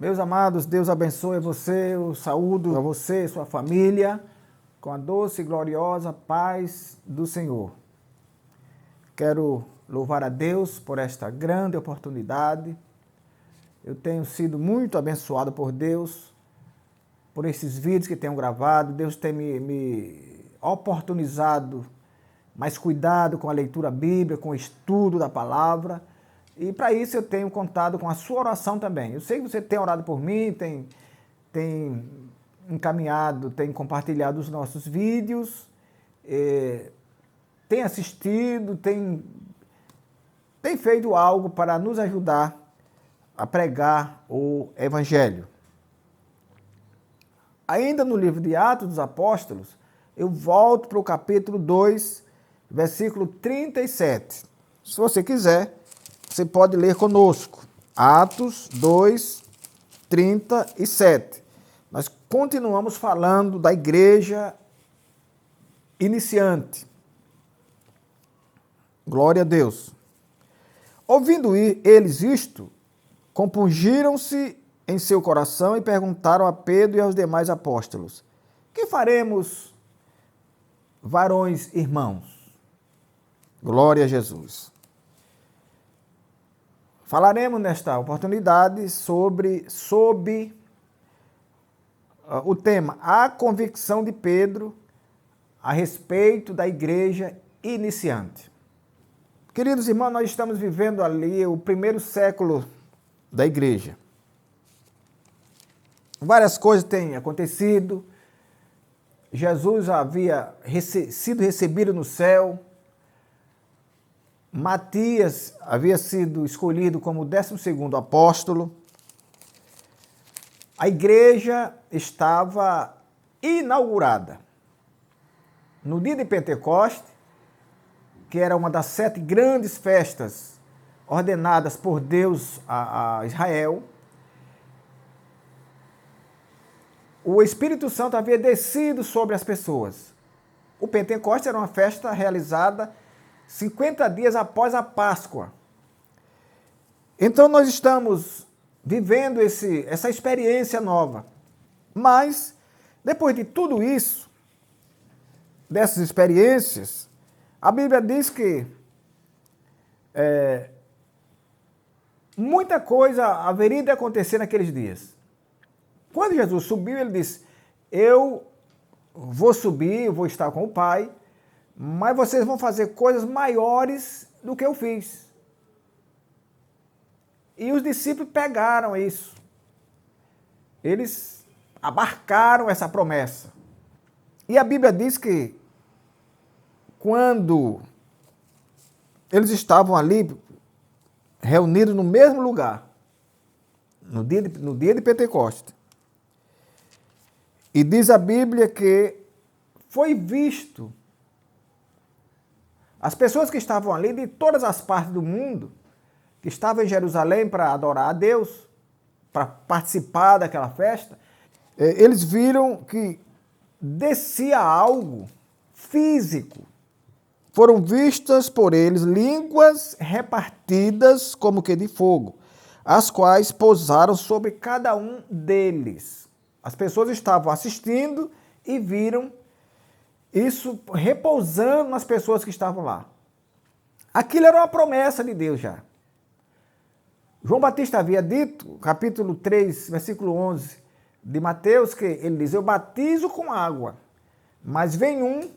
Meus amados, Deus abençoe você, eu saúdo a você e sua família com a doce e gloriosa paz do Senhor. Quero louvar a Deus por esta grande oportunidade. Eu tenho sido muito abençoado por Deus, por esses vídeos que tenho gravado. Deus tem me oportunizado mais cuidado com a leitura bíblica, com o estudo da palavra. E para isso eu tenho contado com a sua oração também. Eu sei que você tem orado por mim, tem encaminhado, tem compartilhado os nossos vídeos, tem assistido, tem feito algo para nos ajudar a pregar o Evangelho. Ainda no livro de Atos dos Apóstolos, eu volto para o capítulo 2, versículo 37. Se você quiser, você pode ler conosco. Atos 2, 37. Nós continuamos falando da igreja iniciante. Glória a Deus. Ouvindo eles isto, compungiram-se em seu coração e perguntaram a Pedro e aos demais apóstolos: que faremos, varões irmãos? Glória a Jesus. Falaremos nesta oportunidade sob o tema A Convicção de Pedro a respeito da igreja iniciante. Queridos irmãos, nós estamos vivendo ali o primeiro século da igreja. Várias coisas têm acontecido. Jesus havia sido recebido no céu. Matias havia sido escolhido como o 12º apóstolo. A igreja estava inaugurada. No dia de Pentecostes, que era uma das 7 grandes festas ordenadas por Deus a Israel, o Espírito Santo havia descido sobre as pessoas. O Pentecostes era uma festa realizada 50 dias após a Páscoa. Então nós estamos vivendo essa experiência nova. Mas, depois de tudo isso, dessas experiências, a Bíblia diz que muita coisa haveria de acontecer naqueles dias. Quando Jesus subiu, ele disse: eu vou subir, eu vou estar com o Pai, mas vocês vão fazer coisas maiores do que eu fiz. E os discípulos pegaram isso. Eles abarcaram essa promessa. E a Bíblia diz que quando eles estavam ali reunidos no mesmo lugar, no dia de Pentecostes, e diz a Bíblia que foi visto as pessoas que estavam ali de todas as partes do mundo, que estavam em Jerusalém para adorar a Deus, para participar daquela festa, eles viram que descia algo físico. Foram vistas por eles línguas repartidas como que de fogo, as quais pousaram sobre cada um deles. As pessoas estavam assistindo e viram isso repousando nas pessoas que estavam lá. Aquilo era uma promessa de Deus já. João Batista havia dito, capítulo 3, versículo 11 de Mateus, que ele diz: eu batizo com água, mas vem um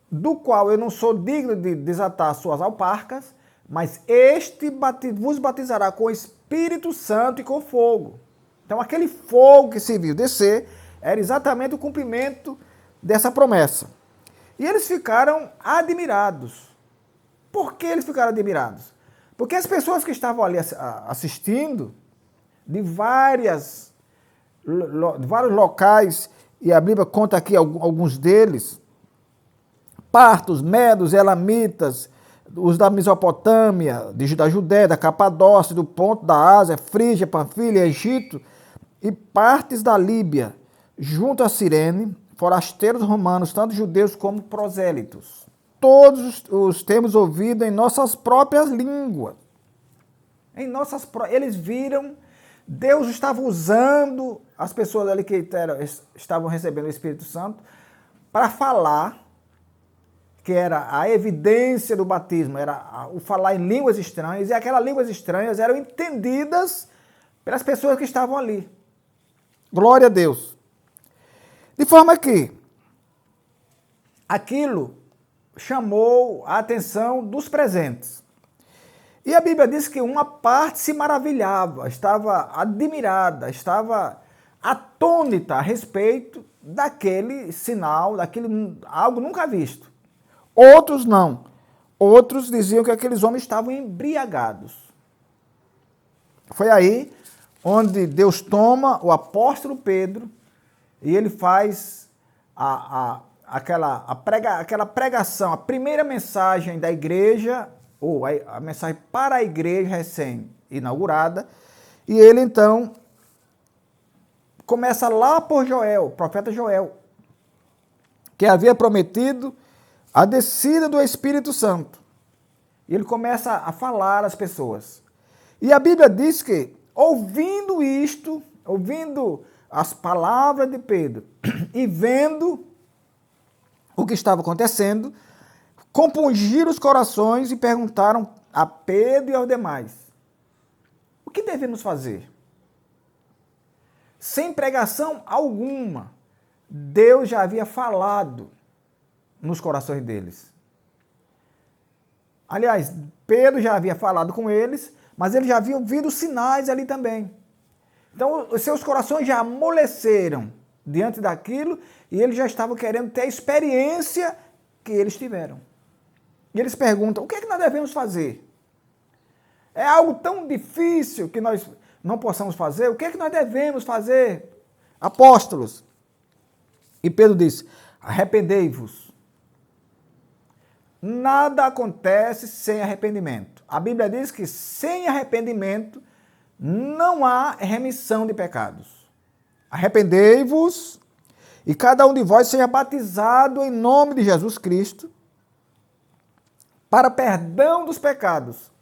do qual eu não sou digno de desatar suas alparcas, mas este vos batizará com o Espírito Santo e com fogo. Então aquele fogo que se viu descer era exatamente o cumprimento dessa promessa. E eles ficaram admirados. Por que eles ficaram admirados? Porque as pessoas que estavam ali assistindo, de vários locais, e a Bíblia conta aqui alguns deles, partos, medos, elamitas, os da Mesopotâmia, da Judéia, da Capadócia, do Ponto, da Ásia, Frígia, Panfilha, Egito, e partes da Líbia, junto a Cirene, forasteiros romanos, tanto judeus como prosélitos. Todos os temos ouvido em nossas próprias línguas. Eles viram Deus estava usando as pessoas ali que estavam recebendo o Espírito Santo para falar, que era a evidência do batismo, era o falar em línguas estranhas, e aquelas línguas estranhas eram entendidas pelas pessoas que estavam ali. Glória a Deus. De forma que aquilo chamou a atenção dos presentes. E a Bíblia diz que uma parte se maravilhava, estava admirada, estava atônita a respeito daquele sinal, daquele algo nunca visto. Outros não. Outros diziam que aqueles homens estavam embriagados. Foi aí onde Deus toma o apóstolo Pedro e ele faz aquela pregação, a primeira mensagem da igreja, ou a mensagem para a igreja recém-inaugurada, e ele então começa lá por Joel, o profeta Joel, que havia prometido a descida do Espírito Santo. E ele começa a falar às pessoas. E a Bíblia diz que, ouvindo isto, ouvindo as palavras de Pedro e vendo o que estava acontecendo, compungiram os corações e perguntaram a Pedro e aos demais: o que devemos fazer? Sem pregação alguma, Deus já havia falado nos corações deles. Aliás, Pedro já havia falado com eles, mas eles já haviam visto sinais ali também. Então, os seus corações já amoleceram diante daquilo e eles já estavam querendo ter a experiência que eles tiveram. E eles perguntam: o que é que nós devemos fazer? É algo tão difícil que nós não possamos fazer? O que é que nós devemos fazer, apóstolos? E Pedro diz: arrependei-vos. Nada acontece sem arrependimento. A Bíblia diz que sem arrependimento não há remissão de pecados. Arrependei-vos e cada um de vós seja batizado em nome de Jesus Cristo para perdão dos pecados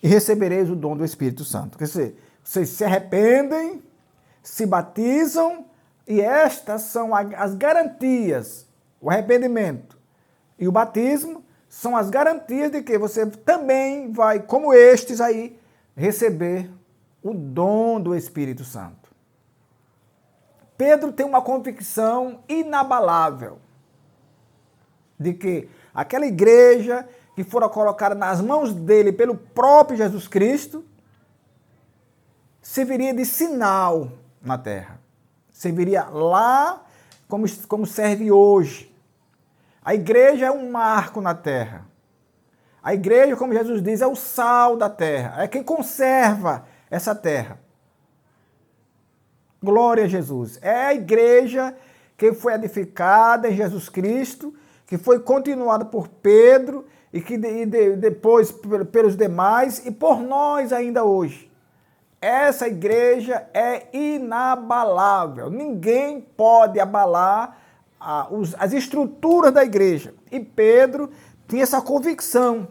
e recebereis o dom do Espírito Santo. Quer dizer, vocês se arrependem, se batizam e estas são as garantias, o arrependimento e o batismo são as garantias de que você também vai, como estes aí, receber o dom do Espírito Santo. Pedro tem uma convicção inabalável de que aquela igreja que fora colocada nas mãos dele pelo próprio Jesus Cristo serviria de sinal na terra. Serviria lá como serve hoje. A igreja é um marco na terra. A igreja, como Jesus diz, é o sal da terra. É quem conserva essa terra. Glória a Jesus. É a igreja que foi edificada em Jesus Cristo, que foi continuada por Pedro e que depois pelos demais e por nós ainda hoje. Essa igreja é inabalável. Ninguém pode abalar as estruturas da igreja. E Pedro tinha essa convicção.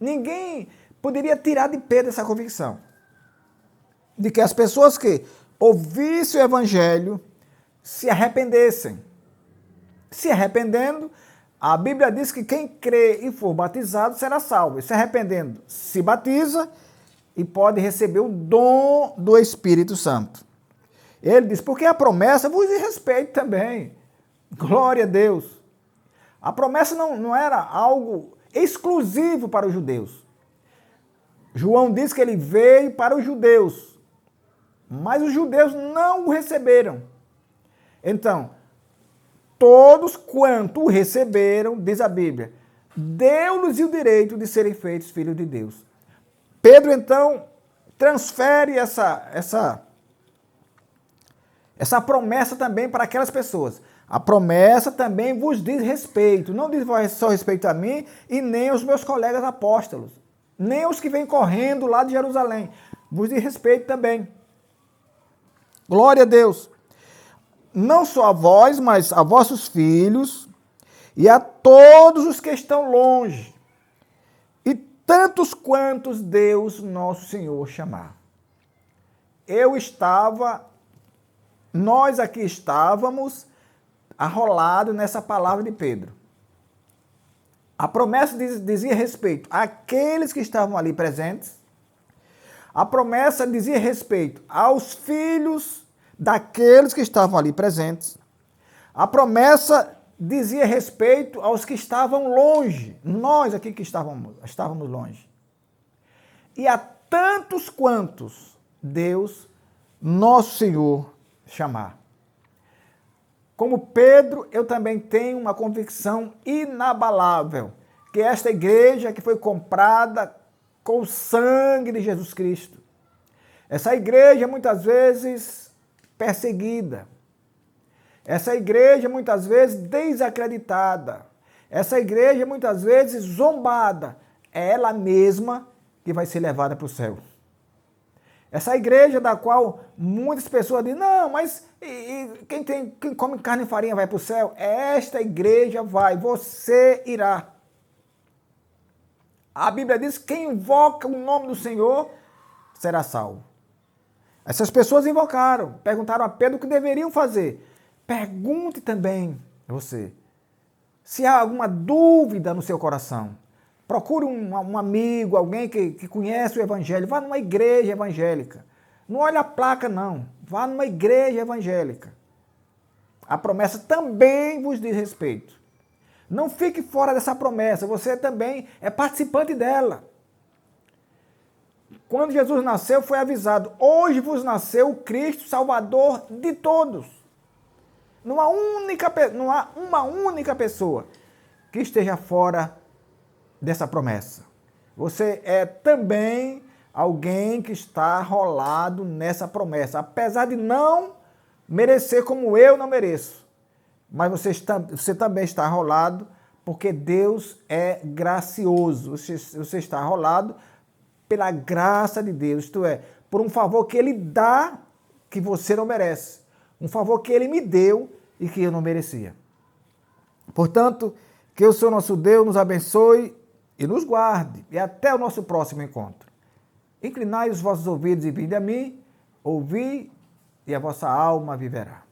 Ninguém poderia tirar de Pedro essa convicção. De que as pessoas que ouvissem o evangelho se arrependessem. Se arrependendo, a Bíblia diz que quem crê e for batizado será salvo. E se arrependendo, se batiza e pode receber o dom do Espírito Santo. Ele diz, porque a promessa vos diz respeito também. Glória a Deus. A promessa não era algo exclusivo para os judeus. João diz que ele veio para os judeus, mas os judeus não o receberam. Então, todos quanto o receberam, diz a Bíblia, deu-lhes o direito de serem feitos filhos de Deus. Pedro, então, transfere essa promessa também para aquelas pessoas. A promessa também vos diz respeito. Não diz só respeito a mim e nem aos meus colegas apóstolos. Nem aos que vêm correndo lá de Jerusalém. Vos diz respeito também. Glória a Deus. Não só a vós, mas a vossos filhos e a todos os que estão longe. E tantos quantos Deus nosso Senhor chamar. nós aqui estávamos arrolados nessa palavra de Pedro. A promessa dizia respeito àqueles que estavam ali presentes. A promessa dizia respeito aos filhos daqueles que estavam ali presentes. A promessa dizia respeito aos que estavam longe, nós aqui que estávamos longe. E a tantos quantos Deus, nosso Senhor, chamar. Como Pedro, eu também tenho uma convicção inabalável, que esta igreja que foi comprada com o sangue de Jesus Cristo, essa igreja muitas vezes perseguida, essa igreja muitas vezes desacreditada, essa igreja muitas vezes zombada, é ela mesma que vai ser levada para o céu. Essa igreja da qual muitas pessoas dizem, não, mas quem come carne e farinha vai para o céu? Esta igreja vai, você irá. A Bíblia diz que quem invoca o nome do Senhor será salvo. Essas pessoas invocaram, perguntaram a Pedro o que deveriam fazer. Pergunte também você, se há alguma dúvida no seu coração. Procure um amigo, alguém que conhece o Evangelho. Vá numa igreja evangélica. Não olhe a placa, não. Vá numa igreja evangélica. A promessa também vos diz respeito. Não fique fora dessa promessa. Você também é participante dela. Quando Jesus nasceu, foi avisado. Hoje vos nasceu o Cristo, Salvador de todos. Não há uma única pessoa que esteja fora dessa promessa. Você é também alguém que está rolado nessa promessa, apesar de não merecer como eu não mereço. Mas você também está rolado porque Deus é gracioso. Você está rolado pela graça de Deus, isto é, por um favor que Ele dá que você não merece. Um favor que Ele me deu e que eu não merecia. Portanto, que o Senhor nosso Deus nos abençoe e nos guarde, e até o nosso próximo encontro. Inclinai os vossos ouvidos e vinde a mim, ouvi, e a vossa alma viverá.